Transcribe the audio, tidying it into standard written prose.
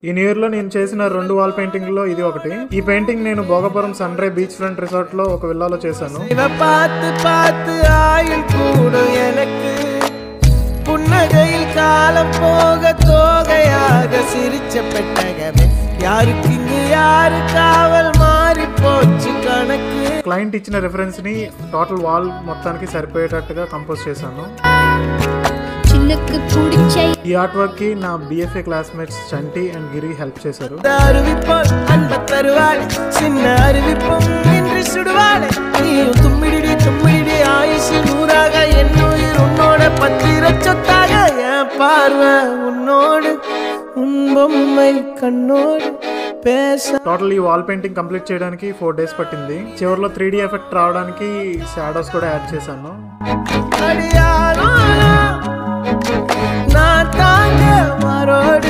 ఈ new year లో నేను చేసిన 2 వాల్ పెయింటింగ్ లో ఇది ఒకటి. ఈ పెయింటింగ్ నేను Bhogapuram sun ray beach front resort లో ఒక విల్లాలో చేశాను. புன்னகையில் காலம் போக தோகையாக சிரிச்ச பெட்டகமே யாருக்கு யாரு காவல் மாறி போச்சு కనకు. క్లయింట్ ఇచ్చిన రిఫరెన్స్ ని టోటల్ వాల్ మొత్తానికి సరిపోయేటట్టుగా కంపోజ్ చేశాను. ఈ ఆర్ట్ వర్క్ కి నా BFA classmates Chanti and Giri help చేశారు. టోటల్ ఈ వాల్ పెయింటింగ్ కంప్లీట్ చేయడానికి 4 days పట్టింది. చివరిలో 3D ఎఫెక్ట్ రావడానికి షాడోస్ కూడా యాడ్ చేశాను. నా తాంగ మరోడి